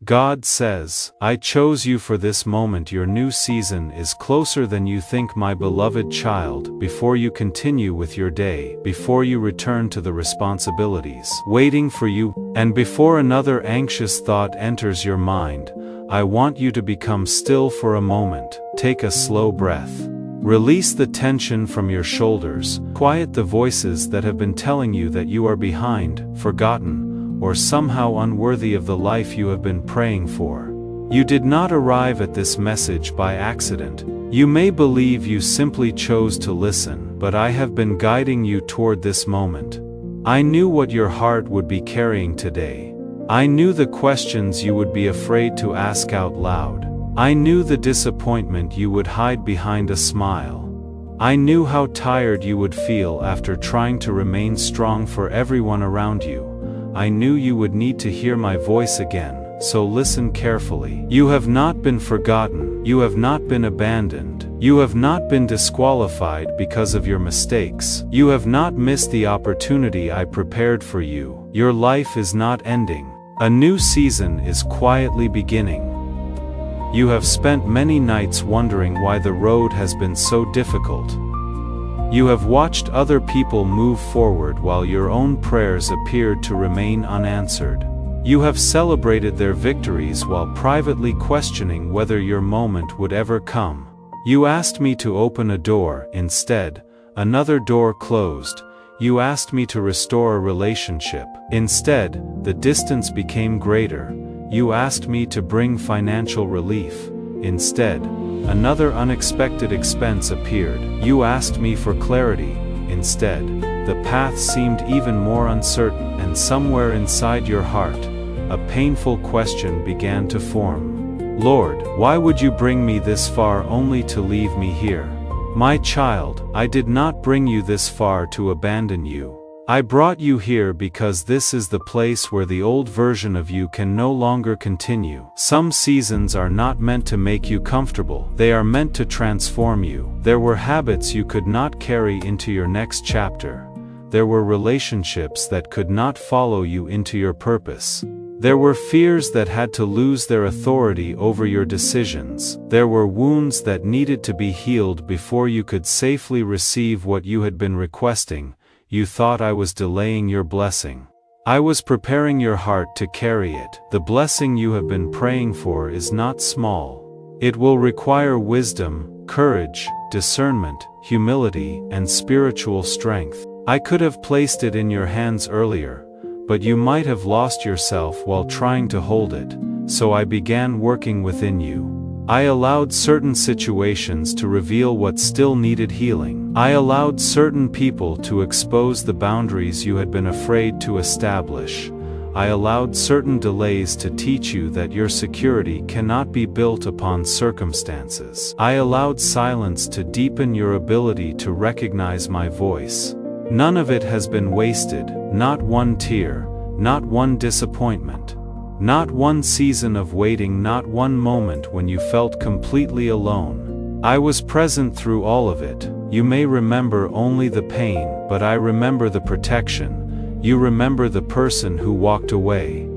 God says, I chose you for this moment. Your new season is closer than you think, my beloved child. Before you continue with your day, before you return to the responsibilities waiting for you, and before another anxious thought enters your mind, I want you to become still for a moment. Take a slow breath. Release the tension from your shoulders. Quiet the voices that have been telling you that you are behind, forgotten, or somehow unworthy of the life you have been praying for. You did not arrive at this message by accident. You may believe you simply chose to listen, but I have been guiding you toward this moment. I knew what your heart would be carrying today. I knew the questions you would be afraid to ask out loud. I knew the disappointment you would hide behind a smile. I knew how tired you would feel after trying to remain strong for everyone around you. I knew you would need to hear my voice again, so listen carefully. You have not been forgotten. You have not been abandoned. You have not been disqualified because of your mistakes. You have not missed the opportunity I prepared for you. Your life is not ending. A new season is quietly beginning. You have spent many nights wondering why the road has been so difficult. You have watched other people move forward while your own prayers appeared to remain unanswered. You have celebrated their victories while privately questioning whether your moment would ever come. You asked me to open a door. Instead, another door closed. You asked me to restore a relationship. Instead, the distance became greater. You asked me to bring financial relief. Instead, another unexpected expense appeared. You asked me for clarity. Instead, the path seemed even more uncertain, and somewhere inside your heart, a painful question began to form. Lord, why would you bring me this far only to leave me here? My child, I did not bring you this far to abandon you. I brought you here because this is the place where the old version of you can no longer continue. Some seasons are not meant to make you comfortable. They are meant to transform you. There were habits you could not carry into your next chapter. There were relationships that could not follow you into your purpose. There were fears that had to lose their authority over your decisions. There were wounds that needed to be healed before you could safely receive what you had been requesting. You thought I was delaying your blessing. I was preparing your heart to carry it. The blessing you have been praying for is not small. It will require wisdom, courage, discernment, humility, and spiritual strength. I could have placed it in your hands earlier, but you might have lost yourself while trying to hold it, so I began working within you. I allowed certain situations to reveal what still needed healing. I allowed certain people to expose the boundaries you had been afraid to establish. I allowed certain delays to teach you that your security cannot be built upon circumstances. I allowed silence to deepen your ability to recognize my voice. None of it has been wasted, not one tear, not one disappointment. Not one season of waiting, not one moment when you felt completely alone. I was present through all of it. You may remember only the pain, but I remember the protection. You remember the person who walked away.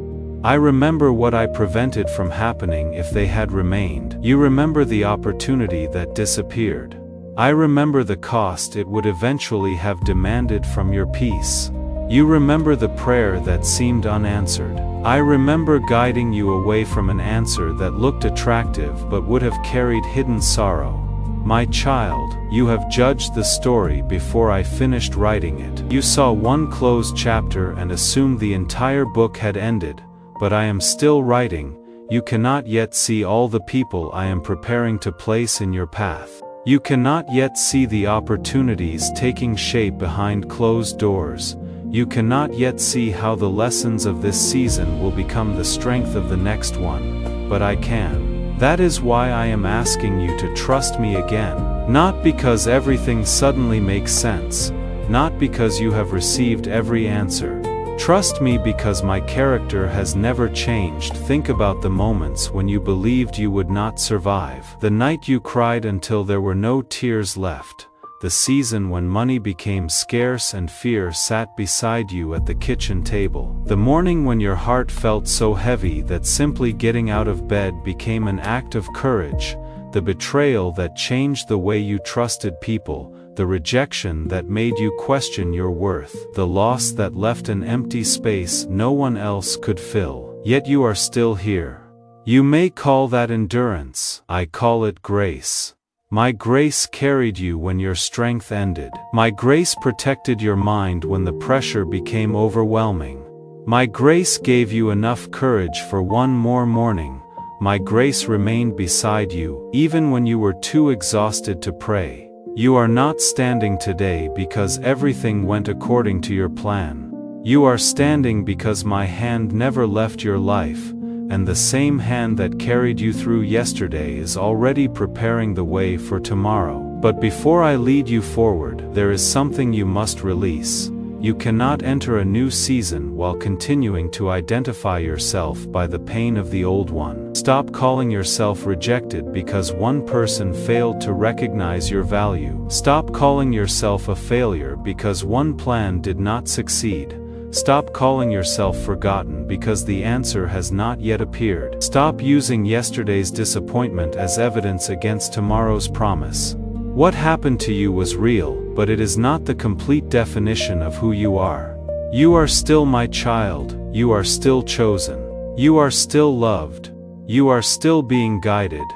I remember what I prevented from happening if they had remained. You remember the opportunity that disappeared. I remember the cost it would eventually have demanded from your peace. You remember the prayer that seemed unanswered. I remember guiding you away from an answer that looked attractive but would have carried hidden sorrow. My child, you have judged the story before I finished writing it. You saw one closed chapter and assumed the entire book had ended, but I am still writing. You cannot yet see all the people I am preparing to place in your path. You cannot yet see the opportunities taking shape behind closed doors. You cannot yet see how the lessons of this season will become the strength of the next one, but I can. That is why I am asking you to trust me again. Not because everything suddenly makes sense, not because you have received every answer. Trust me because my character has never changed. Think about the moments when you believed you would not survive. The night you cried until there were no tears left. the season when money became scarce and fear sat beside you at the kitchen table. The morning when your heart felt so heavy that simply getting out of bed became an act of courage, the betrayal that changed the way you trusted people, the rejection that made you question your worth, the loss that left an empty space no one else could fill. Yet you are still here. You may call that endurance. I call it grace. My grace carried you when your strength ended. My grace protected your mind when the pressure became overwhelming. My grace gave you enough courage for one more morning. My grace remained beside you, even when you were too exhausted to pray. You are not standing today because everything went according to your plan. You are standing because my hand never left your life, and the same hand that carried you through yesterday is already preparing the way for tomorrow. But before I lead you forward, there is something you must release. You cannot enter a new season while continuing to identify yourself by the pain of the old one. Stop calling yourself rejected because one person failed to recognize your value. Stop calling yourself a failure because one plan did not succeed. Stop calling yourself forgotten because the answer has not yet appeared. Stop using yesterday's disappointment as evidence against tomorrow's promise. What happened to you was real, but it is not the complete definition of who you are. You are still my child. You are still chosen. You are still loved. You are still being guided.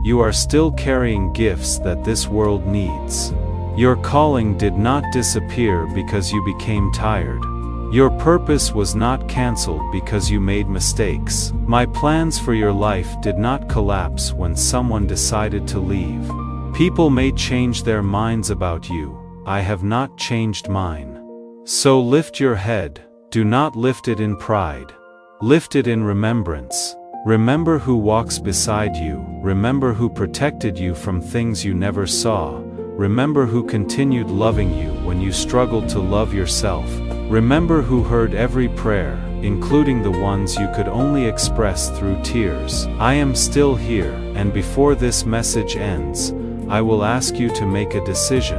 You are still carrying gifts that this world needs. Your calling did not disappear because you became tired. Your purpose was not cancelled because you made mistakes. My plans for your life did not collapse when someone decided to leave. People may change their minds about you. I have not changed mine. So lift your head. Do not lift it in pride. Lift it in remembrance. Remember who walks beside you. Remember who protected you from things you never saw. Remember who continued loving you when you struggled to love yourself. Remember who heard every prayer, including the ones you could only express through tears. I am still here, and before this message ends, I will ask you to make a decision,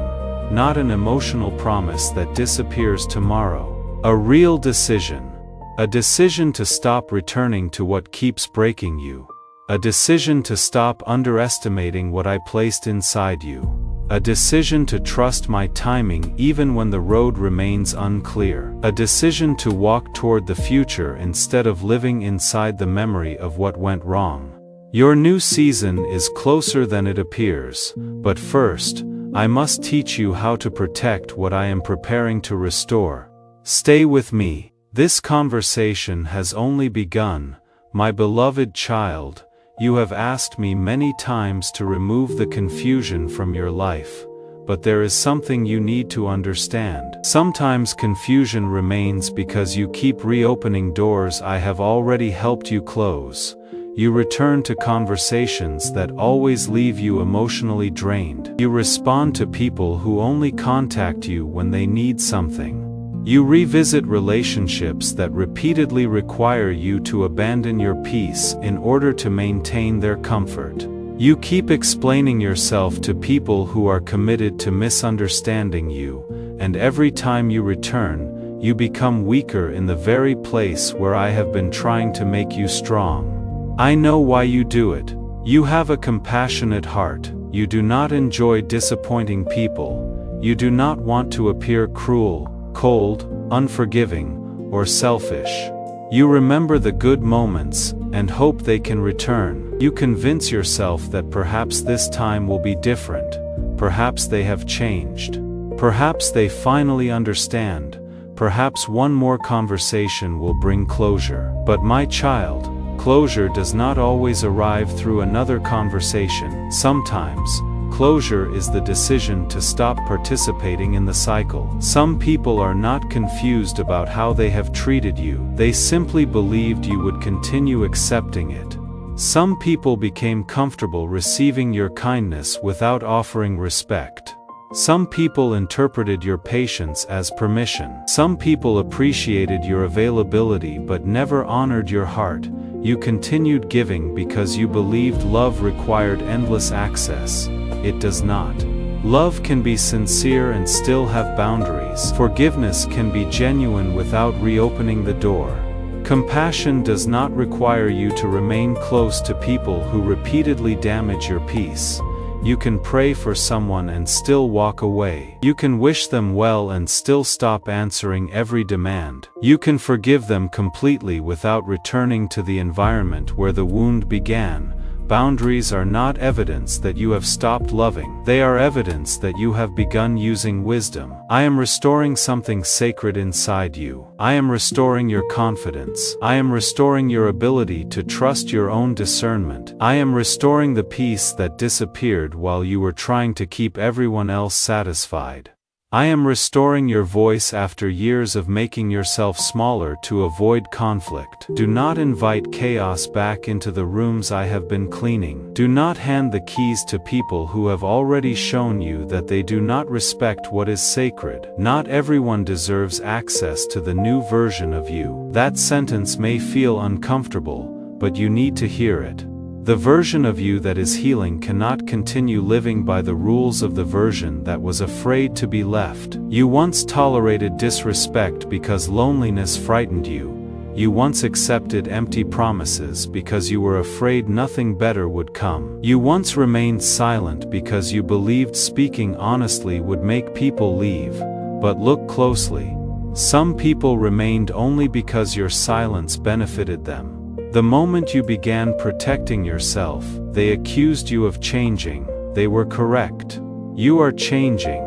not an emotional promise that disappears tomorrow. A real decision. A decision to stop returning to what keeps breaking you. A decision to stop underestimating what I placed inside you. A decision to trust my timing even when the road remains unclear. A decision to walk toward the future instead of living inside the memory of what went wrong. Your new season is closer than it appears, but first, I must teach you how to protect what I am preparing to restore. Stay with me. This conversation has only begun, my beloved child. You have asked me many times to remove the confusion from your life, but there is something you need to understand. Sometimes confusion remains because you keep reopening doors I have already helped you close. You return to conversations that always leave you emotionally drained. You respond to people who only contact you when they need something. You revisit relationships that repeatedly require you to abandon your peace in order to maintain their comfort. You keep explaining yourself to people who are committed to misunderstanding you, and every time you return, you become weaker in the very place where I have been trying to make you strong. I know why you do it. You have a compassionate heart. You do not enjoy disappointing people. You do not want to appear cruel, cold, unforgiving, or selfish. You remember the good moments, and hope they can return. You convince yourself that perhaps this time will be different. Perhaps they have changed. Perhaps they finally understand. Perhaps one more conversation will bring closure. But my child, closure does not always arrive through another conversation. Sometimes, closure is the decision to stop participating in the cycle. Some people are not confused about how they have treated you. They simply believed you would continue accepting it. Some people became comfortable receiving your kindness without offering respect. Some people interpreted your patience as permission. Some people appreciated your availability but never honored your heart. You continued giving because you believed love required endless access. It does not. Love can be sincere and still have boundaries. Forgiveness can be genuine without reopening the door. Compassion does not require you to remain close to people who repeatedly damage your peace. You can pray for someone and still walk away. You can wish them well and still stop answering every demand. You can forgive them completely without returning to the environment where the wound began. Boundaries are not evidence that you have stopped loving. They are evidence that you have begun using wisdom. I am restoring something sacred inside you. I am restoring your confidence. I am restoring your ability to trust your own discernment. I am restoring the peace that disappeared while you were trying to keep everyone else satisfied. I am restoring your voice after years of making yourself smaller to avoid conflict. Do not invite chaos back into the rooms I have been cleaning. Do not hand the keys to people who have already shown you that they do not respect what is sacred. Not everyone deserves access to the new version of you. That sentence may feel uncomfortable, but you need to hear it. The version of you that is healing cannot continue living by the rules of the version that was afraid to be left. You once tolerated disrespect because loneliness frightened you. You once accepted empty promises because you were afraid nothing better would come. You once remained silent because you believed speaking honestly would make people leave. But look closely. Some people remained only because your silence benefited them. The moment you began protecting yourself, they accused you of changing. They were correct. You are changing.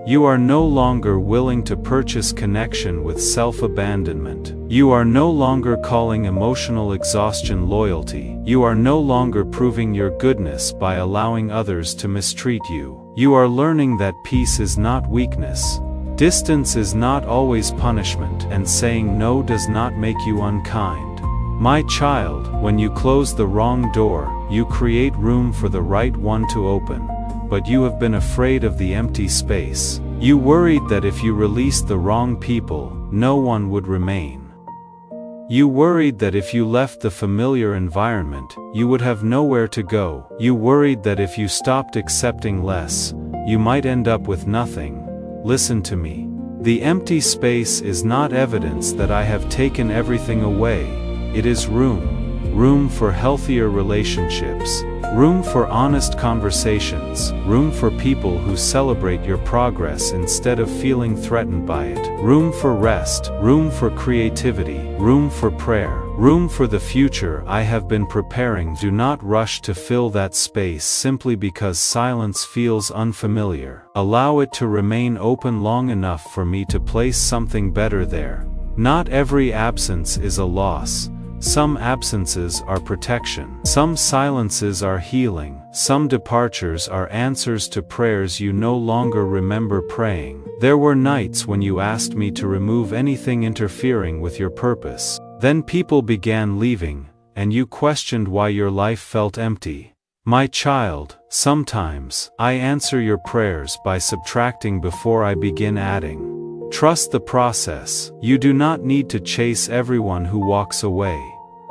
You are no longer willing to purchase connection with self-abandonment. You are no longer calling emotional exhaustion loyalty. You are no longer proving your goodness by allowing others to mistreat you. You are learning that peace is not weakness. Distance is not always punishment, and saying no does not make you unkind. My child, when you close the wrong door, you create room for the right one to open, but you have been afraid of the empty space. You worried that if you released the wrong people, no one would remain. You worried that if you left the familiar environment, you would have nowhere to go. You worried that if you stopped accepting less, you might end up with nothing. Listen to me. The empty space is not evidence that I have taken everything away. It is room for healthier relationships, room for honest conversations, room for people who celebrate your progress instead of feeling threatened by it, room for rest, room for creativity, room for prayer, room for the future I have been preparing. Do not rush to fill that space simply because silence feels unfamiliar. Allow it to remain open long enough for me to place something better there. Not every absence is a loss. Some absences are protection. Some silences are healing. Some departures are answers to prayers you no longer remember praying. There were nights when you asked me to remove anything interfering with your purpose. Then people began leaving, and you questioned why your life felt empty. My child, sometimes I answer your prayers by subtracting before I begin adding. Trust the process. You do not need to chase everyone who walks away.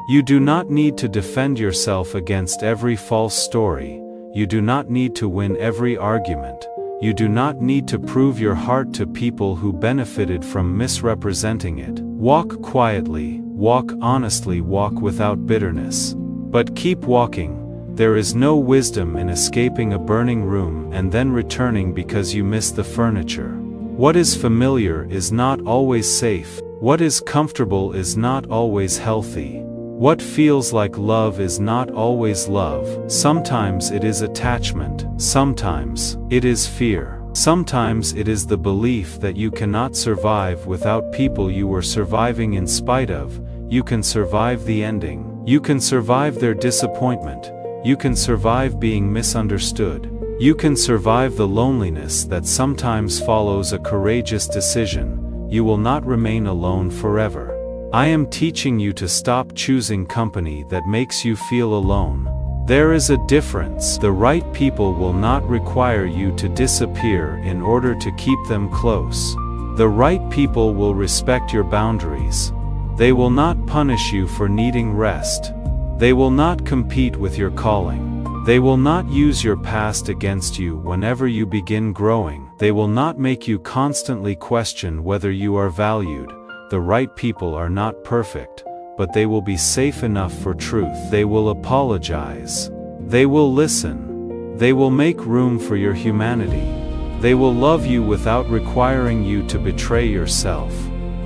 You do not need to defend yourself against every false story. You do not need to win every argument. You do not need to prove your heart to people who benefited from misrepresenting it. Walk quietly, walk honestly, walk without bitterness. But keep walking. There is no wisdom in escaping a burning room and then returning because you missed the furniture. What is familiar is not always safe. What is comfortable is not always healthy. What feels like love is not always love. Sometimes it is attachment. Sometimes it is fear. Sometimes it is the belief that you cannot survive without people you were surviving in spite of. You can survive the ending. You can survive their disappointment. You can survive being misunderstood. You can survive the loneliness that sometimes follows a courageous decision. You will not remain alone forever. I am teaching you to stop choosing company that makes you feel alone. There is a difference. The right people will not require you to disappear in order to keep them close. The right people will respect your boundaries. They will not punish you for needing rest. They will not compete with your calling. They will not use your past against you whenever you begin growing. They will not make you constantly question whether you are valued. The right people are not perfect, but they will be safe enough for truth. They will apologize. They will listen. They will make room for your humanity. They will love you without requiring you to betray yourself.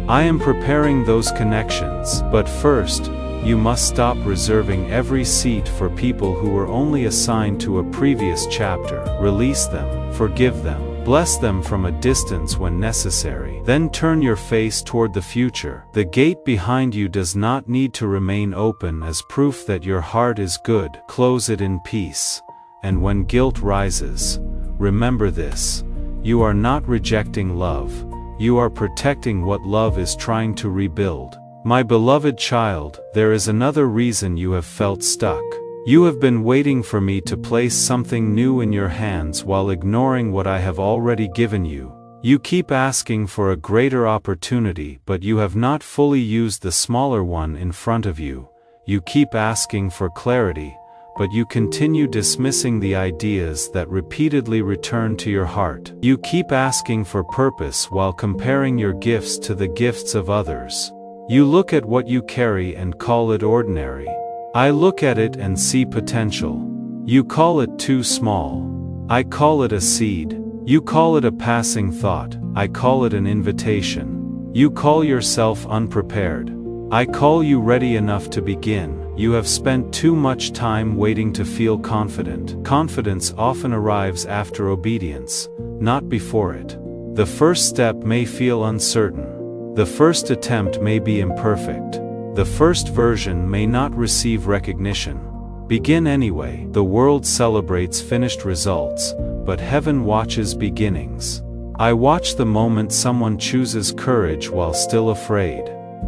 I am preparing those connections, but first, you must stop reserving every seat for people who were only assigned to a previous chapter. Release them, forgive them, bless them from a distance when necessary. Then turn your face toward the future. The gate behind you does not need to remain open as proof that your heart is good. Close it in peace. And when guilt rises, remember this: you are not rejecting love. You are protecting what love is trying to rebuild. My beloved child, there is another reason you have felt stuck. You have been waiting for me to place something new in your hands while ignoring what I have already given you. You keep asking for a greater opportunity, but you have not fully used the smaller one in front of you. You keep asking for clarity, but you continue dismissing the ideas that repeatedly return to your heart. You keep asking for purpose while comparing your gifts to the gifts of others. You look at what you carry and call it ordinary. I look at it and see potential. You call it too small. I call it a seed. You call it a passing thought. I call it an invitation. You call yourself unprepared. I call you ready enough to begin. You have spent too much time waiting to feel confident. Confidence often arrives after obedience, not before it. The first step may feel uncertain. The first attempt may be imperfect. The first version may not receive recognition. Begin anyway. The world celebrates finished results, but heaven watches beginnings. I watch the moment someone chooses courage while still afraid.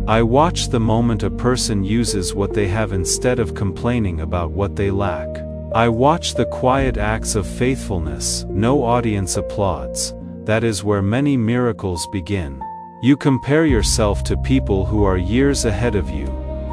I watch the moment a person uses what they have instead of complaining about what they lack. I watch the quiet acts of faithfulness. No audience applauds. That is where many miracles begin. You compare yourself to people who are years ahead of you.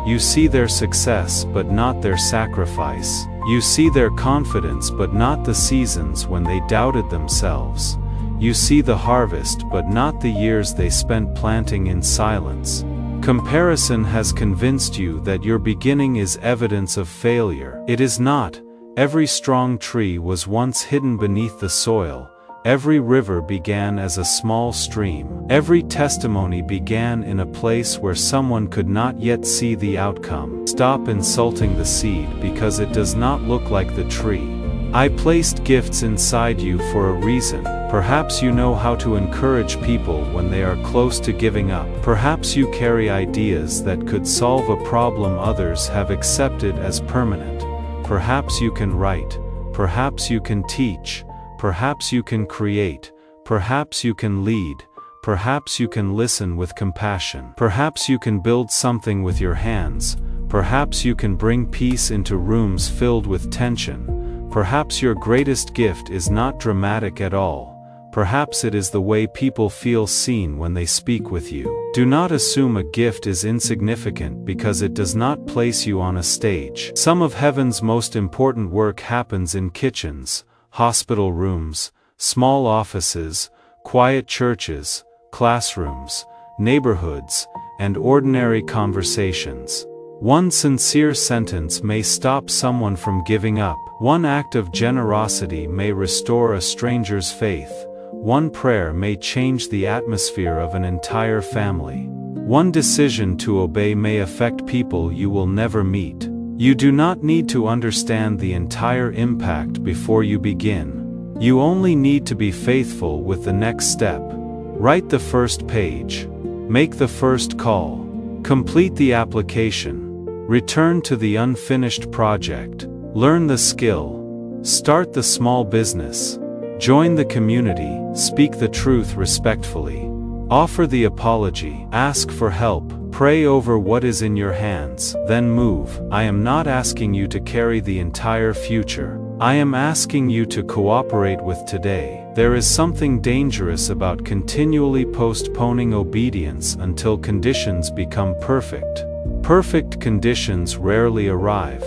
You see their success but not their sacrifice. You see their confidence but not the seasons when they doubted themselves. You see the harvest but not the years they spent planting in silence. Comparison has convinced you that your beginning is evidence of failure. It is not. Every strong tree was once hidden beneath the soil. Every river began as a small stream. Every testimony began in a place where someone could not yet see the outcome. Stop insulting the seed because it does not look like the tree. I placed gifts inside you for a reason. Perhaps you know how to encourage people when they are close to giving up. Perhaps you carry ideas that could solve a problem others have accepted as permanent. Perhaps you can write. Perhaps you can teach. Perhaps you can create. Perhaps you can lead. Perhaps you can listen with compassion. Perhaps you can build something with your hands. Perhaps you can bring peace into rooms filled with tension. Perhaps your greatest gift is not dramatic at all. Perhaps it is the way people feel seen when they speak with you. Do not assume a gift is insignificant because it does not place you on a stage. Some of heaven's most important work happens in kitchens, hospital rooms, small offices, quiet churches, classrooms, neighborhoods, and ordinary conversations. One sincere sentence may stop someone from giving up. One act of generosity may restore a stranger's faith. One prayer may change the atmosphere of an entire family. One decision to obey may affect people you will never meet. You do not need to understand the entire impact before you begin. You only need to be faithful with the next step. Write the first page. Make the first call. Complete the application. Return to the unfinished project. Learn the skill. Start the small business. Join the community. Speak the truth respectfully. Offer the apology. Ask for help. Pray over what is in your hands. Then move. I am not asking you to carry the entire future. I am asking you to cooperate with today. There is something dangerous about continually postponing obedience until conditions become perfect. Perfect conditions rarely arrive.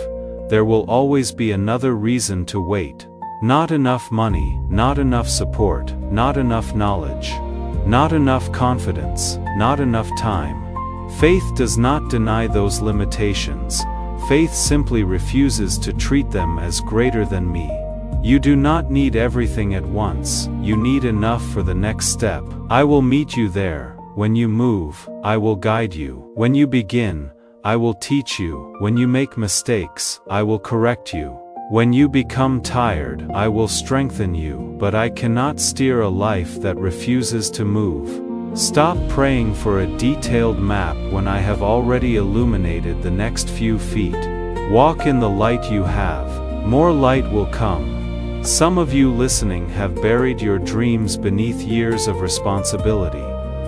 there will always be another reason to wait. Not enough money, not enough support, not enough knowledge, not enough confidence, not enough time. Faith does not deny those limitations. Faith simply refuses to treat them as greater than me. You do not need everything at once, you need enough for the next step. I will meet you there. When you move, I will guide you. When you begin, I will teach you. When you make mistakes, I will correct you. When you become tired, I will strengthen you. But I cannot steer a life that refuses to move. Stop praying for a detailed map when I have already illuminated the next few feet. Walk in the light you have. More light will come. Some of you listening have buried your dreams beneath years of responsibility.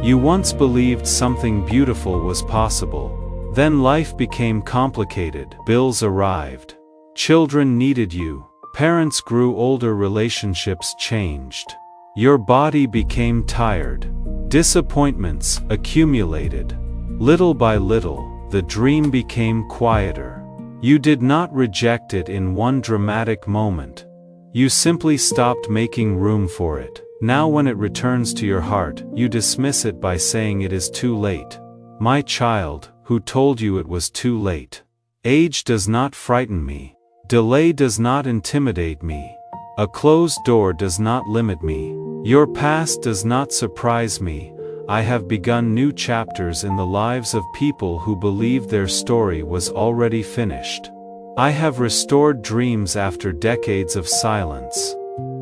You once believed something beautiful was possible. Then life became complicated. Bills arrived. Children needed you. Parents grew older. Relationships changed. Your body became tired. Disappointments accumulated. Little by little, the dream became quieter. You did not reject it in one dramatic moment. You simply stopped making room for it. Now when it returns to your heart, you dismiss it by saying it is too late. My child, who told you it was too late? Age does not frighten me. Delay does not intimidate me. A closed door does not limit me. Your past does not surprise me. I have begun new chapters in the lives of people who believed their story was already finished. I have restored dreams after decades of silence.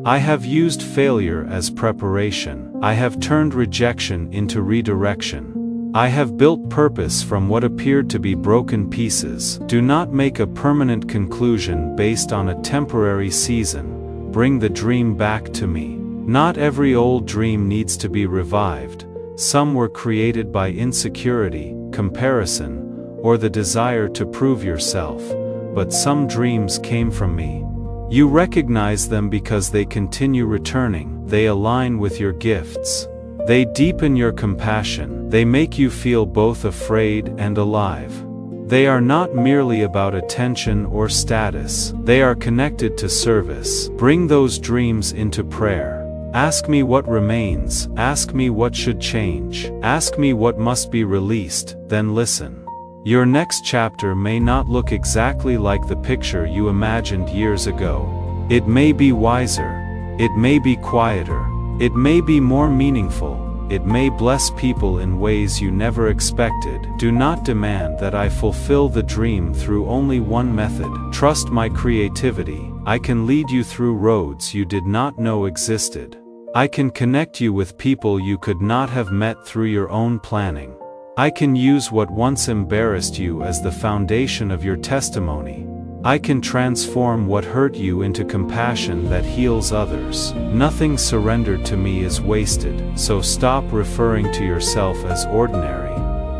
I have used failure as preparation. I have turned rejection into redirection. I have built purpose from what appeared to be broken pieces. Do not make a permanent conclusion based on a temporary season. Bring the dream back to me. Not every old dream needs to be revived. Some were created by insecurity, comparison, or the desire to prove yourself. But some dreams came from me. You recognize them because they continue returning. They align with your gifts. They deepen your compassion. They make you feel both afraid and alive. They are not merely about attention or status. They are connected to service. Bring those dreams into prayer. Ask me what remains. Ask me what should change. Ask me what must be released, then listen. Your next chapter may not look exactly like the picture you imagined years ago. It may be wiser. It may be quieter. It may be more meaningful. It may bless people in ways you never expected. Do not demand that I fulfill the dream through only one method. Trust my creativity. I can lead you through roads you did not know existed. I can connect you with people you could not have met through your own planning. I can use what once embarrassed you as the foundation of your testimony. I can transform what hurt you into compassion that heals others. Nothing surrendered to me is wasted, so stop referring to yourself as ordinary.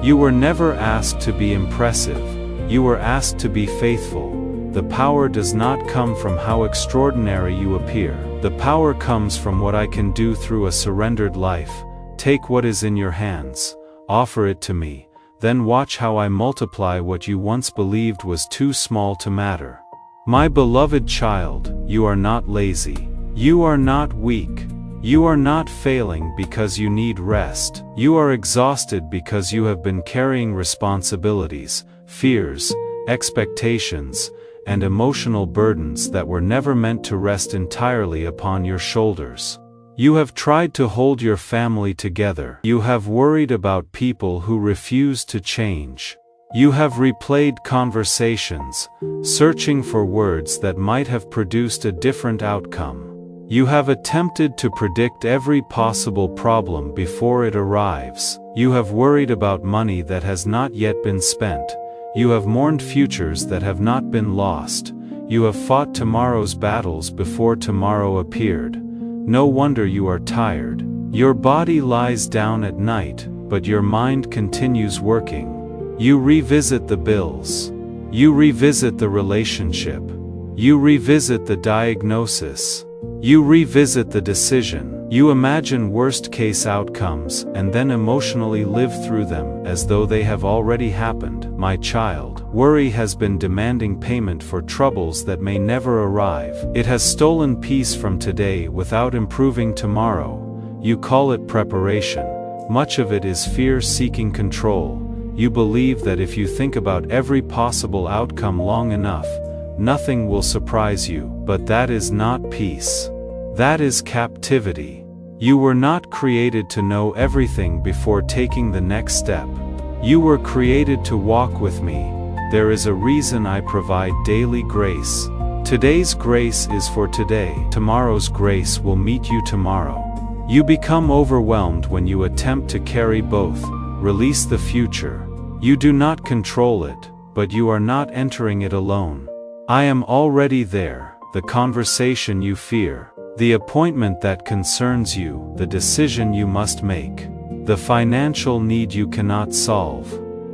You were never asked to be impressive. You were asked to be faithful. The power does not come from how extraordinary you appear. The power comes from what I can do through a surrendered life. Take what is in your hands. Offer it to me, then watch how I multiply what you once believed was too small to matter. My beloved child, you are not lazy. You are not weak. You are not failing because you need rest. You are exhausted because you have been carrying responsibilities, fears, expectations, and emotional burdens that were never meant to rest entirely upon your shoulders. You have tried to hold your family together. You have worried about people who refuse to change. You have replayed conversations, searching for words that might have produced a different outcome. You have attempted to predict every possible problem before it arrives. You have worried about money that has not yet been spent. You have mourned futures that have not been lost. You have fought tomorrow's battles before tomorrow appeared. No wonder you are tired. Your body lies down at night, but your mind continues working. You revisit the bills. You revisit the relationship. You revisit the diagnosis. You revisit the decision. You imagine worst-case outcomes and then emotionally live through them as though they have already happened. My child, worry has been demanding payment for troubles that may never arrive. It has stolen peace from today without improving tomorrow. You call it preparation. Much of it is fear seeking control. You believe that if you think about every possible outcome long enough, nothing will surprise you, but that is not peace. That is captivity. You were not created to know everything before taking the next step. You were created to walk with me. There is a reason I provide daily grace. Today's grace is for today. Tomorrow's grace will meet you tomorrow. You become overwhelmed when you attempt to carry both. Release the future. You do not control it, but you are not entering it alone. I am already there. The conversation you fear, the appointment that concerns you, the decision you must make, the financial need you cannot solve,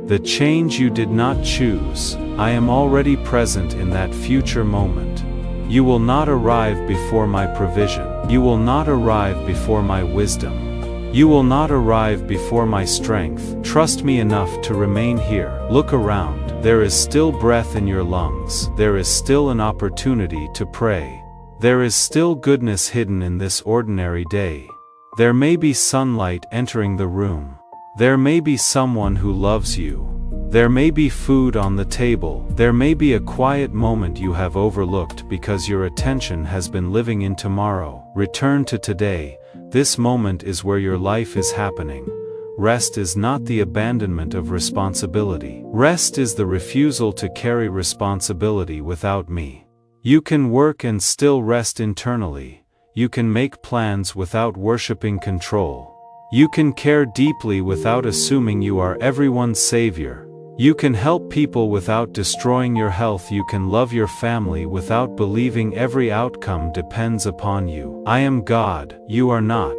the change you did not choose. I am already present in that future moment. You will not arrive before my provision. You will not arrive before my wisdom. You will not arrive before my strength. Trust me enough to remain here. Look around. There is still breath in your lungs. There is still an opportunity to pray. There is still goodness hidden in this ordinary day. There may be sunlight entering the room. There may be someone who loves you. There may be food on the table. There may be a quiet moment you have overlooked because your attention has been living in tomorrow. Return to today. This moment is where your life is happening. Rest is not the abandonment of responsibility. Rest is the refusal to carry responsibility without me. You can work and still rest internally. You can make plans without worshiping control. You can care deeply without assuming you are everyone's savior. You can help people without destroying your health. You can love your family without believing every outcome depends upon you. I am God, you are not.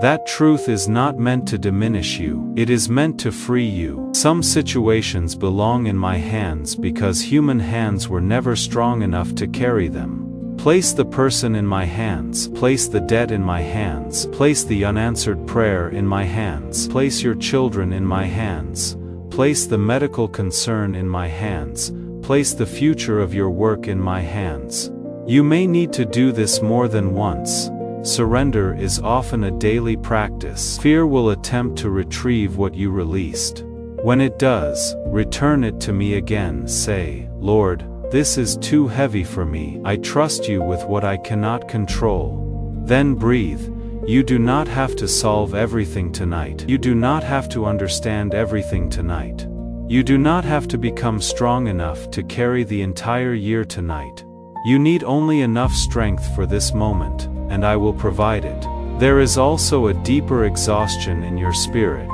That truth is not meant to diminish you, it is meant to free you. Some situations belong in my hands because human hands were never strong enough to carry them. Place the person in my hands, place the debt in my hands, place the unanswered prayer in my hands, place your children in my hands. Place the medical concern in my hands. Place the future of your work in my hands. You may need to do this more than once. Surrender is often a daily practice. Fear will attempt to retrieve what you released. When it does, return it to me again. Say, Lord, this is too heavy for me. I trust you with what I cannot control. Then breathe. You do not have to solve everything tonight. You do not have to understand everything tonight. You do not have to become strong enough to carry the entire year tonight. You need only enough strength for this moment, and I will provide it. There is also a deeper exhaustion in your spirit.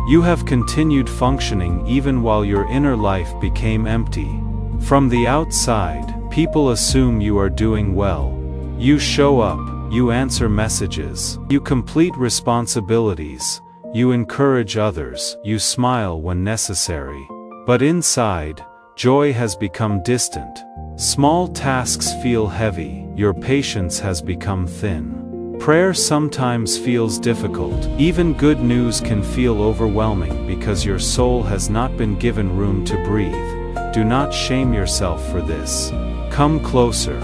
You have continued functioning even while your inner life became empty. From the outside, people assume you are doing well. You show up. You answer messages. You complete responsibilities. You encourage others. You smile when necessary. But inside, joy has become distant. Small tasks feel heavy. Your patience has become thin. Prayer sometimes feels difficult. Even good news can feel overwhelming because your soul has not been given room to breathe. Do not shame yourself for this. Come closer.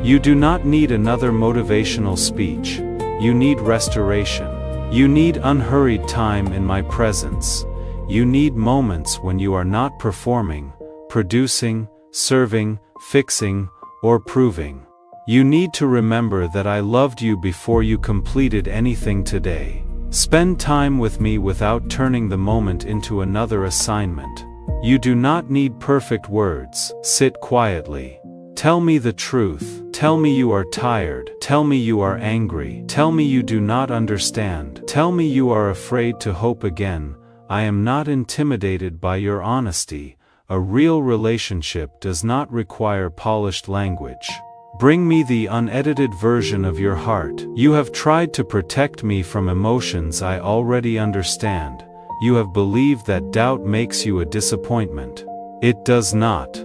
You do not need another motivational speech. You need restoration. You need unhurried time in my presence. You need moments when you are not performing, producing, serving, fixing, or proving. You need to remember that I loved you before you completed anything today. Spend time with me without turning the moment into another assignment. You do not need perfect words. Sit quietly. Tell me the truth. Tell me you are tired. Tell me you are angry. Tell me you do not understand. Tell me you are afraid to hope again. I am not intimidated by your honesty. A real relationship does not require polished language. Bring me the unedited version of your heart. You have tried to protect me from emotions I already understand. You have believed that doubt makes you a disappointment. It does not.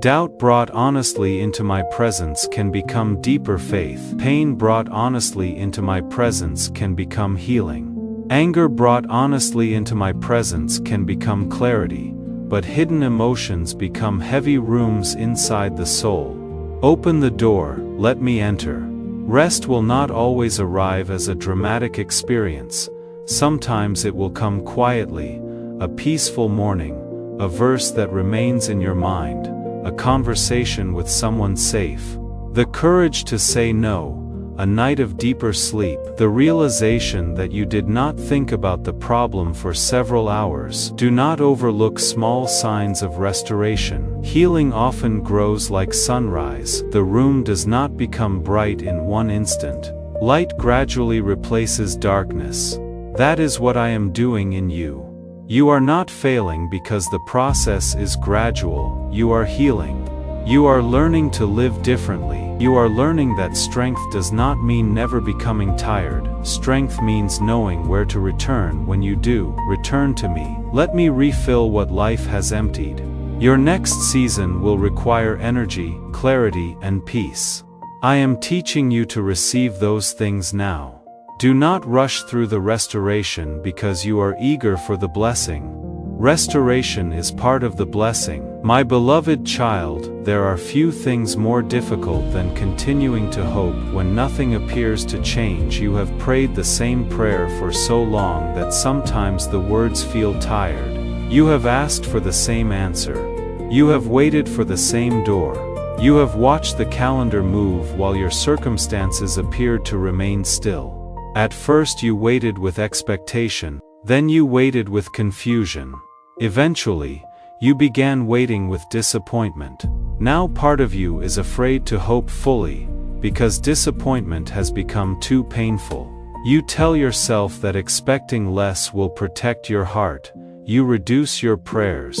Doubt brought honestly into my presence can become deeper faith. Pain brought honestly into my presence can become healing. Anger brought honestly into my presence can become clarity, but hidden emotions become heavy rooms inside the soul. Open the door, let me enter. Rest will not always arrive as a dramatic experience. Sometimes it will come quietly, a peaceful morning, a verse that remains in your mind, a conversation with someone safe, the courage to say no, a night of deeper sleep, the realization that you did not think about the problem for several hours. Do not overlook small signs of restoration. Healing often grows like sunrise. The room does not become bright in one instant. Light gradually replaces darkness. That is what I am doing in you. You are not failing because the process is gradual. You are healing. You are learning to live differently. You are learning that strength does not mean never becoming tired. Strength means knowing where to return when you do. Return to me. Let me refill what life has emptied. Your next season will require energy, clarity, and peace. I am teaching you to receive those things now. Do not rush through the restoration because you are eager for the blessing. Restoration is part of the blessing. My beloved child, there are few things more difficult than continuing to hope when nothing appears to change. You have prayed the same prayer for so long that sometimes the words feel tired. You have asked for the same answer. You have waited for the same door. You have watched the calendar move while your circumstances appeared to remain still. At first you waited with expectation, then you waited with confusion. Eventually, you began waiting with disappointment. Now part of you is afraid to hope fully, because disappointment has become too painful. You tell yourself that expecting less will protect your heart. You reduce your prayers.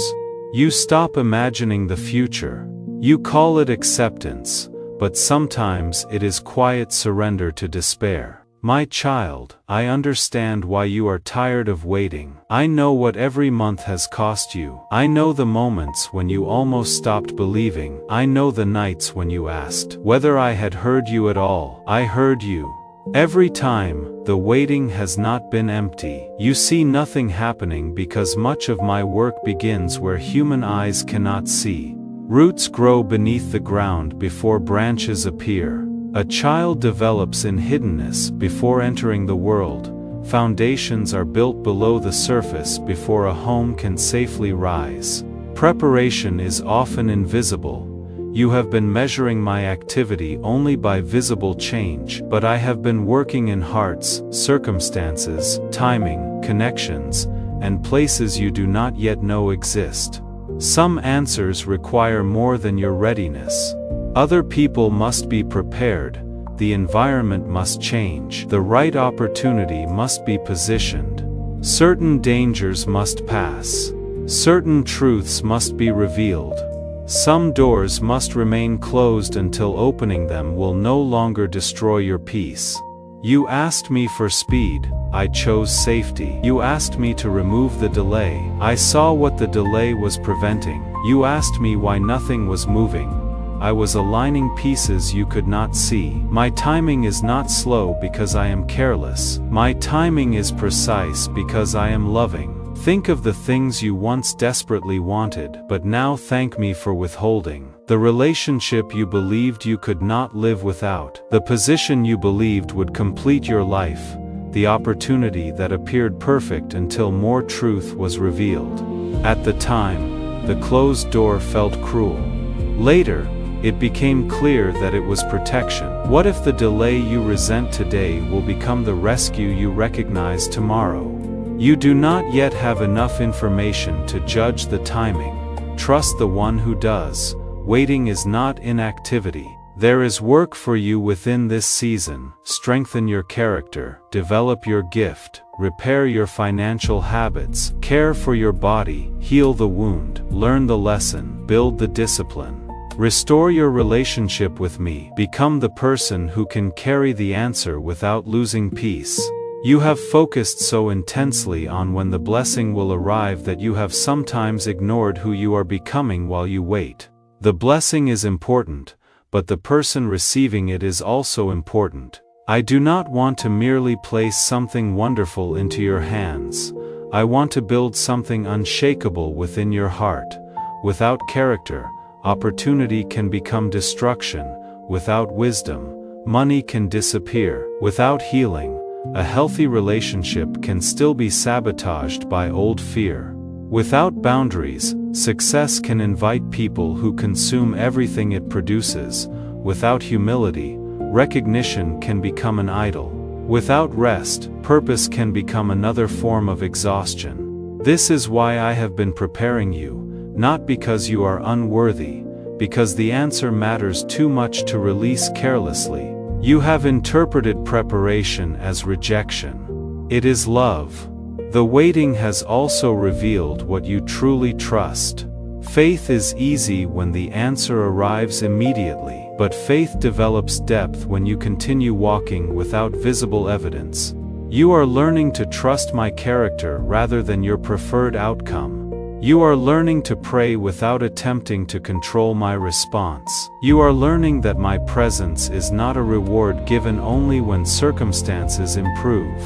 You stop imagining the future. You call it acceptance, but sometimes it is quiet surrender to despair. My child, I understand why you are tired of waiting. I know what every month has cost you. I know the moments when you almost stopped believing. I know the nights when you asked whether I had heard you at all. I heard you. Every time, the waiting has not been empty. You see nothing happening because much of my work begins where human eyes cannot see. Roots grow beneath the ground before branches appear. A child develops in hiddenness before entering the world. Foundations are built below the surface before a home can safely rise. Preparation is often invisible. You have been measuring my activity only by visible change, but I have been working in hearts, circumstances, timing, connections, and places you do not yet know exist. Some answers require more than your readiness. Other people must be prepared, the environment must change, the right opportunity must be positioned. Certain dangers must pass. Certain truths must be revealed. Some doors must remain closed until opening them will no longer destroy your peace. You asked me for speed, I chose safety. You asked me to remove the delay. I saw what the delay was preventing. You asked me why nothing was moving. I was aligning pieces you could not see. My timing is not slow because I am careless. My timing is precise because I am loving. Think of the things you once desperately wanted, but now thank me for withholding. The relationship you believed you could not live without. The position you believed would complete your life. The opportunity that appeared perfect until more truth was revealed. At the time, the closed door felt cruel. Later, it became clear that it was protection. What if the delay you resent today will become the rescue you recognize tomorrow? You do not yet have enough information to judge the timing. Trust the one who does. Waiting is not inactivity. There is work for you within this season. Strengthen your character, develop your gift, repair your financial habits, care for your body, heal the wound, learn the lesson, build the discipline. Restore your relationship with me. Become the person who can carry the answer without losing peace. You have focused so intensely on when the blessing will arrive that you have sometimes ignored who you are becoming while you wait. The blessing is important, but the person receiving it is also important. I do not want to merely place something wonderful into your hands. I want to build something unshakable within your heart. Without character, opportunity can become destruction. Without wisdom, money can disappear. Without healing, a healthy relationship can still be sabotaged by old fear. Without boundaries, success can invite people who consume everything it produces. Without humility, recognition can become an idol. Without rest, purpose can become another form of exhaustion. This is why I have been preparing you, not because you are unworthy, because the answer matters too much to release carelessly. You have interpreted preparation as rejection. It is love. The waiting has also revealed what you truly trust. Faith is easy when the answer arrives immediately, but faith develops depth when you continue walking without visible evidence. You are learning to trust my character rather than your preferred outcome. You are learning to pray without attempting to control my response. You are learning that my presence is not a reward given only when circumstances improve.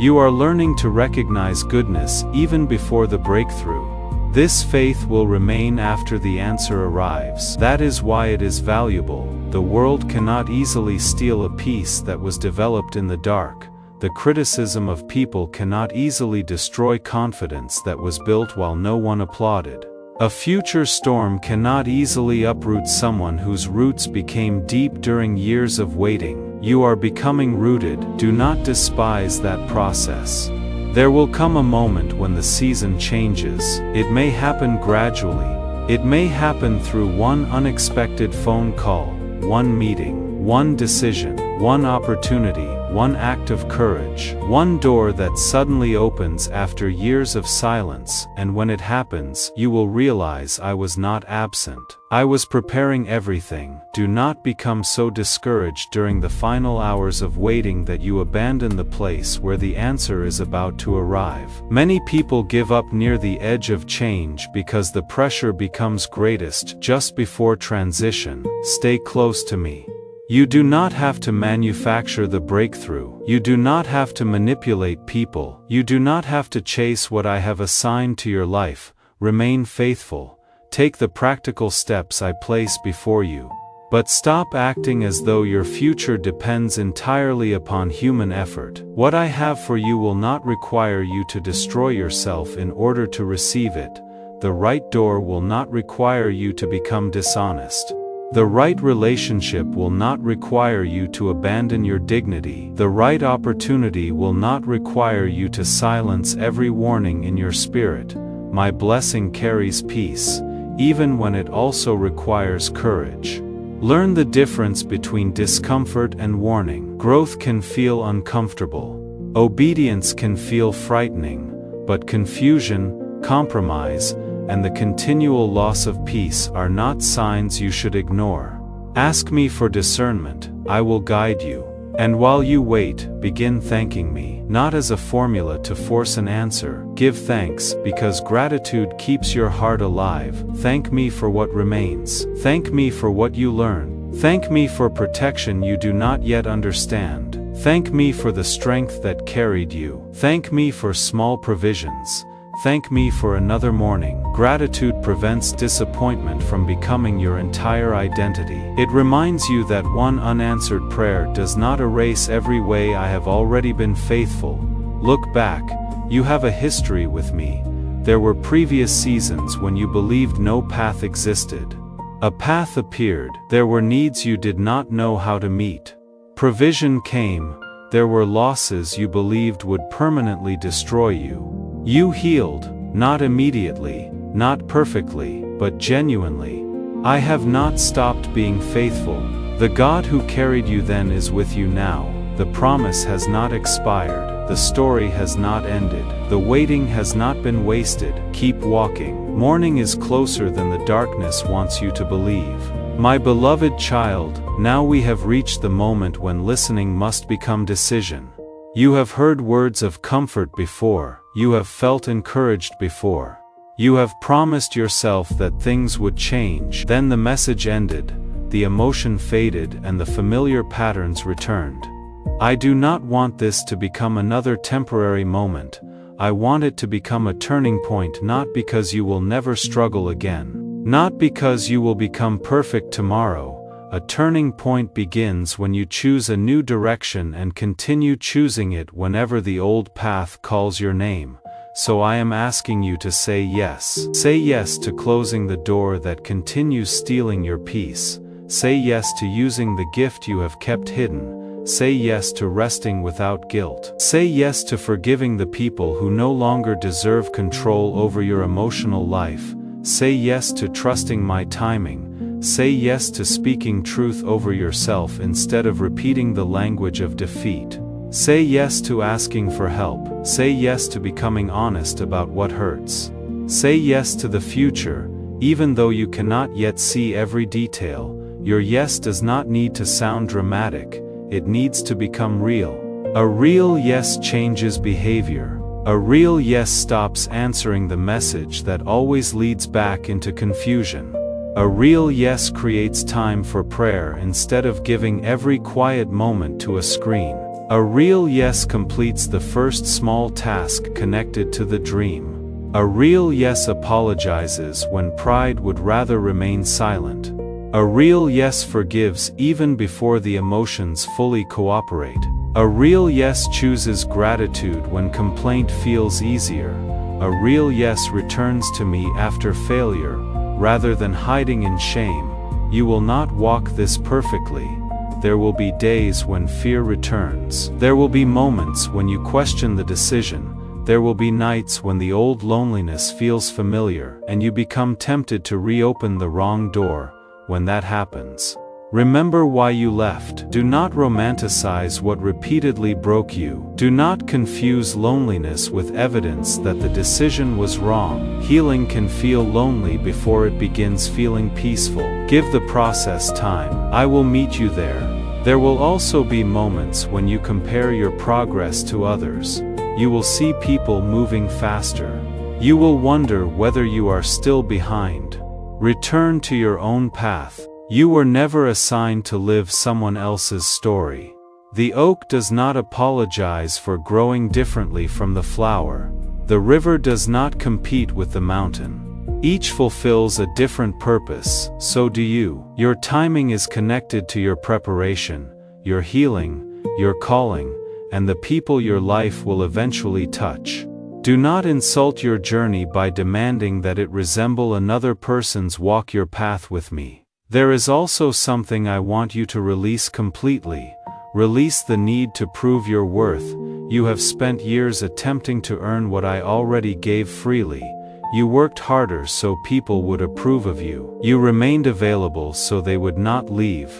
You are learning to recognize goodness even before the breakthrough. This faith will remain after the answer arrives. That is why it is valuable. The world cannot easily steal a peace that was developed in the dark. The criticism of people cannot easily destroy confidence that was built while no one applauded. A future storm cannot easily uproot someone whose roots became deep during years of waiting. You are becoming rooted. Do not despise that process. There will come a moment when the season changes. It may happen gradually. It may happen through one unexpected phone call, one meeting, one decision, one opportunity, one act of courage, one door that suddenly opens after years of silence, and when it happens, you will realize I was not absent. I was preparing everything. Do not become so discouraged during the final hours of waiting that you abandon the place where the answer is about to arrive. Many people give up near the edge of change because the pressure becomes greatest just before transition. Stay close to me. You do not have to manufacture the breakthrough. You do not have to manipulate people. You do not have to chase what I have assigned to your life. Remain faithful. Take the practical steps I place before you. But stop acting as though your future depends entirely upon human effort. What I have for you will not require you to destroy yourself in order to receive it. The right door will not require you to become dishonest. The right relationship will not require you to abandon your dignity. The right opportunity will not require you to silence every warning in your spirit. My blessing carries peace, even when it also requires courage. Learn the difference between discomfort and warning. Growth can feel uncomfortable. Obedience can feel frightening, but confusion, compromise, and the continual loss of peace are not signs you should ignore. Ask me for discernment, I will guide you. And while you wait, begin thanking me, not as a formula to force an answer. Give thanks, because gratitude keeps your heart alive. Thank me for what remains. Thank me for what you learn. Thank me for protection you do not yet understand. Thank me for the strength that carried you. Thank me for small provisions. Thank me for another morning. Gratitude prevents disappointment from becoming your entire identity. It reminds you that one unanswered prayer does not erase every way I have already been faithful. Look back. You have a history with me. There were previous seasons when you believed no path existed. A path appeared. There were needs you did not know how to meet. Provision came. There were losses you believed would permanently destroy you. You healed, not immediately, not perfectly, but genuinely. I have not stopped being faithful. The God who carried you then is with you now. The promise has not expired. The story has not ended. The waiting has not been wasted. Keep walking. Morning is closer than the darkness wants you to believe. My beloved child, now we have reached the moment when listening must become decision. You have heard words of comfort before. You have felt encouraged before. You have promised yourself that things would change. Then the message ended, the emotion faded, and the familiar patterns returned. I do not want this to become another temporary moment. I want it to become a turning point, not because you will never struggle again, not because you will become perfect tomorrow. A turning point begins when you choose a new direction and continue choosing it whenever the old path calls your name. So I am asking you to say yes. Say yes to closing the door that continues stealing your peace. Say yes to using the gift you have kept hidden. Say yes to resting without guilt. Say yes to forgiving the people who no longer deserve control over your emotional life. Say yes to trusting my timing. Say yes to speaking truth over yourself instead of repeating the language of defeat. Say yes to asking for help. Say yes to becoming honest about what hurts. Say yes to the future, even though you cannot yet see every detail. Your yes does not need to sound dramatic, it needs to become real. A real yes changes behavior. A real yes stops answering the message that always leads back into confusion. A real yes creates time for prayer instead of giving every quiet moment to a screen. A real yes completes the first small task connected to the dream. A real yes apologizes when pride would rather remain silent. A real yes forgives even before the emotions fully cooperate. A real yes chooses gratitude when complaint feels easier. A real yes returns to me after failure, rather than hiding in shame. You will not walk this perfectly. There will be days when fear returns. There will be moments when you question the decision. There will be nights when the old loneliness feels familiar and you become tempted to reopen the wrong door. When that happens, remember why you left. Do not romanticize what repeatedly broke you. Do not confuse loneliness with evidence that the decision was wrong. Healing can feel lonely before it begins feeling peaceful. Give the process time. I will meet you there. There will also be moments when you compare your progress to others. You will see people moving faster. You will wonder whether you are still behind. Return to your own path. You were never assigned to live someone else's story. The oak does not apologize for growing differently from the flower. The river does not compete with the mountain. Each fulfills a different purpose, so do you. Your timing is connected to your preparation, your healing, your calling, and the people your life will eventually touch. Do not insult your journey by demanding that it resemble another person's. Walk your path with me. There is also something I want you to release completely. Release the need to prove your worth. You have spent years attempting to earn what I already gave freely. You worked harder so people would approve of you. You remained available so they would not leave.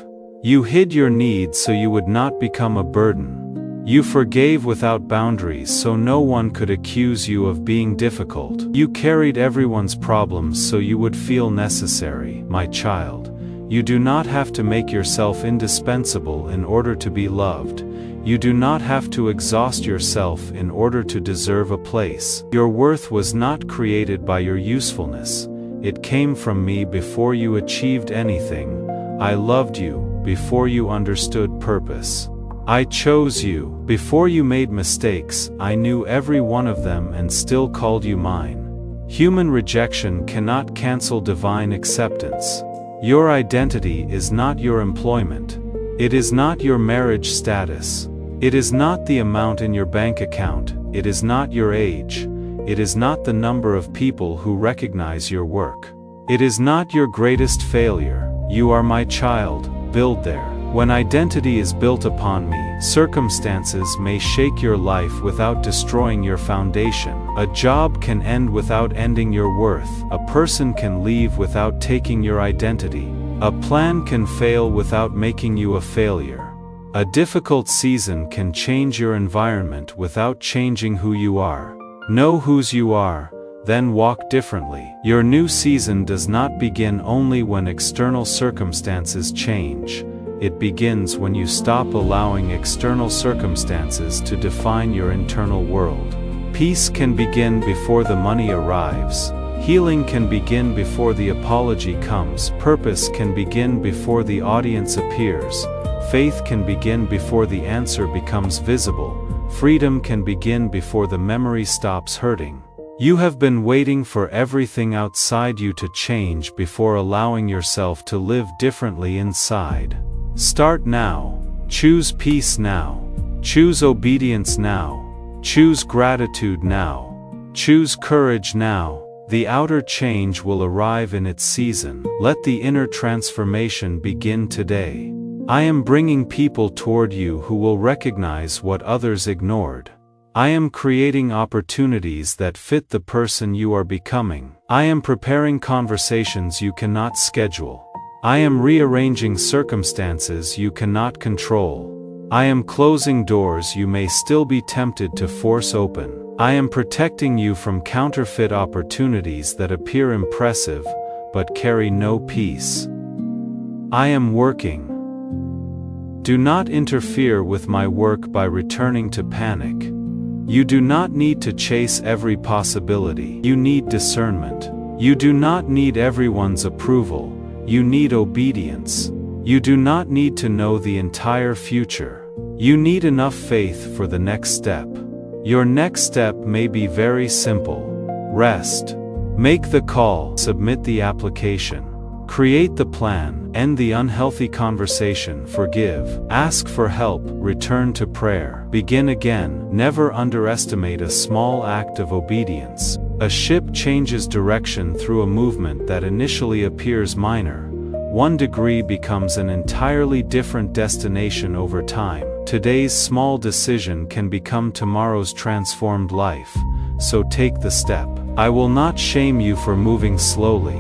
You hid your needs so you would not become a burden. You forgave without boundaries so no one could accuse you of being difficult. You carried everyone's problems so you would feel necessary. My child, you do not have to make yourself indispensable in order to be loved. You do not have to exhaust yourself in order to deserve a place. Your worth was not created by your usefulness. It came from me before you achieved anything. I loved you before you understood purpose. I chose you. Before you made mistakes, I knew every one of them and still called you mine. Human rejection cannot cancel divine acceptance. Your identity is not your employment. It is not your marriage status. It is not the amount in your bank account. It is not your age. It is not the number of people who recognize your work. It is not your greatest failure. You are my child. Build there. When identity is built upon me, circumstances may shake your life without destroying your foundation. A job can end without ending your worth. A person can leave without taking your identity. A plan can fail without making you a failure. A difficult season can change your environment without changing who you are. Know whose you are, then walk differently. Your new season does not begin only when external circumstances change. It begins when you stop allowing external circumstances to define your internal world. Peace can begin before the money arrives. Healing can begin before the apology comes. Purpose can begin before the audience appears. Faith can begin before the answer becomes visible. Freedom can begin before the memory stops hurting. You have been waiting for everything outside you to change before allowing yourself to live differently inside. Start now. Choose peace now. Choose obedience now. Choose gratitude now. Choose courage now. The outer change will arrive in its season. Let the inner transformation begin today. I am bringing people toward you who will recognize what others ignored. I am creating opportunities that fit the person you are becoming. I am preparing conversations you cannot schedule. I am rearranging circumstances you cannot control. I am closing doors you may still be tempted to force open. I am protecting you from counterfeit opportunities that appear impressive, but carry no peace. I am working. Do not interfere with my work by returning to panic. You do not need to chase every possibility. You need discernment. You do not need everyone's approval. You need obedience. You do not need to know the entire future. You need enough faith for the next step. Your next step may be very simple. Rest. Make the call. Submit the application. Create the plan. End the unhealthy conversation. Forgive. Ask for help. Return to prayer. Begin again. Never underestimate a small act of obedience. A ship changes direction through a movement that initially appears minor. 1 degree becomes an entirely different destination over time. Today's small decision can become tomorrow's transformed life. So take the step. I will not shame you for moving slowly.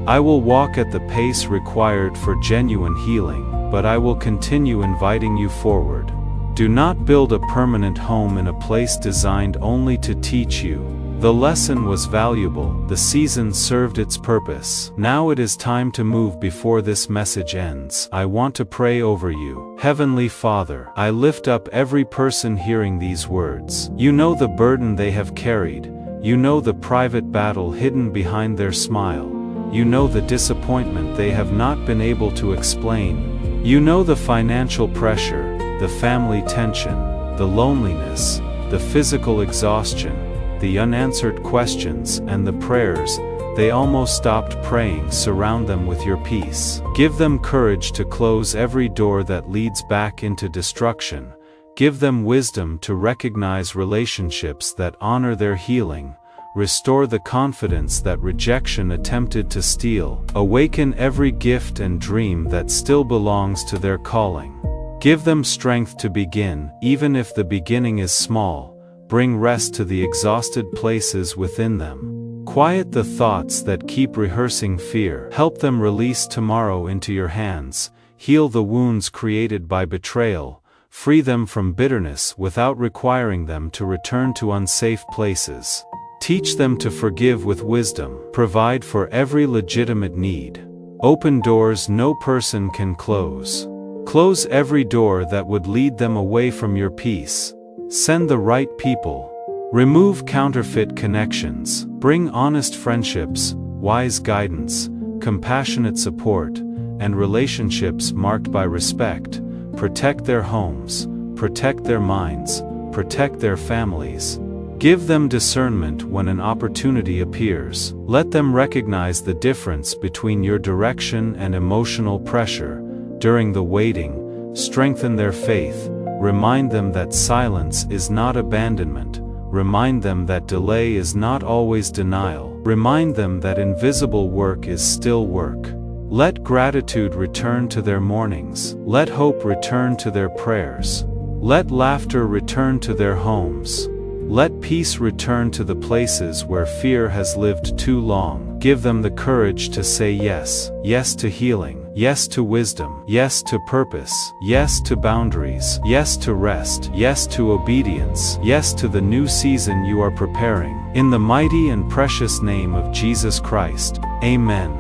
I will walk at the pace required for genuine healing, but I will continue inviting you forward. Do not build a permanent home in a place designed only to teach you. The lesson was valuable, the season served its purpose. Now it is time to move before this message ends. I want to pray over you. Heavenly Father, I lift up every person hearing these words. You know the burden they have carried. You know the private battle hidden behind their smile. You know the disappointment they have not been able to explain. You know the financial pressure, the family tension, the loneliness, the physical exhaustion, the unanswered questions, and the prayers they almost stopped praying. Surround them with your peace. Give them courage to close every door that leads back into destruction. Give them wisdom to recognize relationships that honor their healing. Restore the confidence that rejection attempted to steal. Awaken every gift and dream that still belongs to their calling. Give them strength to begin, even if the beginning is small. Bring rest to the exhausted places within them. Quiet the thoughts that keep rehearsing fear. Help them release tomorrow into your hands. Heal the wounds created by betrayal. Free them from bitterness without requiring them to return to unsafe places. Teach them to forgive with wisdom. Provide for every legitimate need. Open doors no person can close. Close every door that would lead them away from your peace. Send the right people. Remove counterfeit connections. Bring honest friendships, wise guidance, compassionate support, and relationships marked by respect. Protect their homes. Protect their minds. Protect their families. Give them discernment when an opportunity appears. Let them recognize the difference between your direction and emotional pressure. During the waiting, strengthen their faith. Remind them that silence is not abandonment. Remind them that delay is not always denial. Remind them that invisible work is still work. Let gratitude return to their mornings. Let hope return to their prayers. Let laughter return to their homes. Let peace return to the places where fear has lived too long. Give them the courage to say yes. Yes to healing. Yes to wisdom. Yes to purpose. Yes to boundaries. Yes to rest. Yes to obedience. Yes to the new season you are preparing. In the mighty and precious name of Jesus Christ. Amen.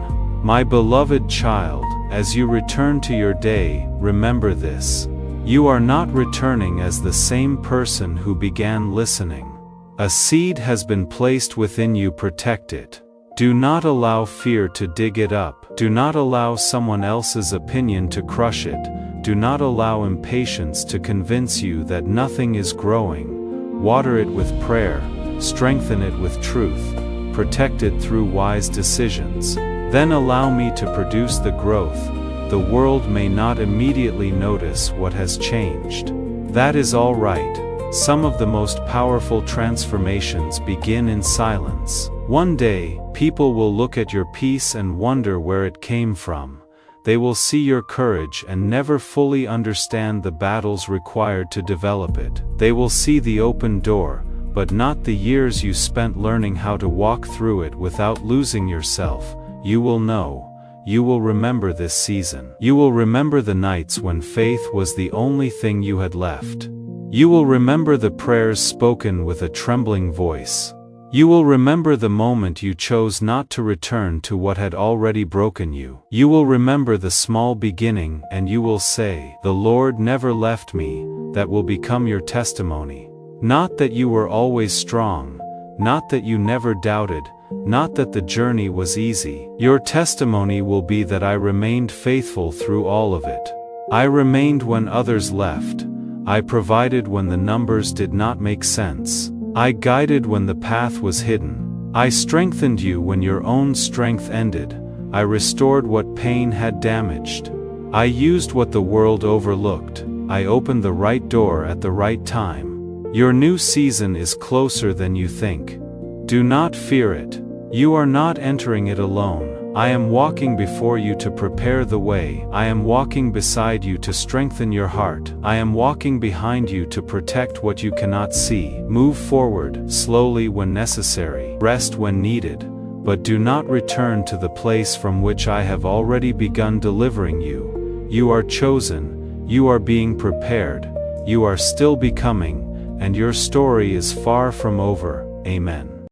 My beloved child, as you return to your day, remember this. You are not returning as the same person who began listening. A seed has been placed within you. Protect it. Do not allow fear to dig it up. Do not allow someone else's opinion to crush it. Do not allow impatience to convince you that nothing is growing. Water it with prayer, strengthen it with truth, protect it through wise decisions. Then allow me to produce the growth. The world may not immediately notice what has changed. That is all right. Some of the most powerful transformations begin in silence. One day, people will look at your peace and wonder where it came from. They will see your courage and never fully understand the battles required to develop it. They will see the open door, but not the years you spent learning how to walk through it without losing yourself. You will know. You will remember this season. You will remember the nights when faith was the only thing you had left. You will remember the prayers spoken with a trembling voice. You will remember the moment you chose not to return to what had already broken you. You will remember the small beginning and you will say, "The Lord never left me." That will become your testimony. Not that you were always strong, not that you never doubted, not that the journey was easy. Your testimony will be that I remained faithful through all of it. I remained when others left. I provided when the numbers did not make sense. I guided when the path was hidden. I strengthened you when your own strength ended. I restored what pain had damaged. I used what the world overlooked. I opened the right door at the right time. Your new season is closer than you think. Do not fear it. You are not entering it alone. I am walking before you to prepare the way. I am walking beside you to strengthen your heart. I am walking behind you to protect what you cannot see. Move forward, slowly when necessary. Rest when needed. But do not return to the place from which I have already begun delivering you. You are chosen. You are being prepared. You are still becoming. And your story is far from over. Amen.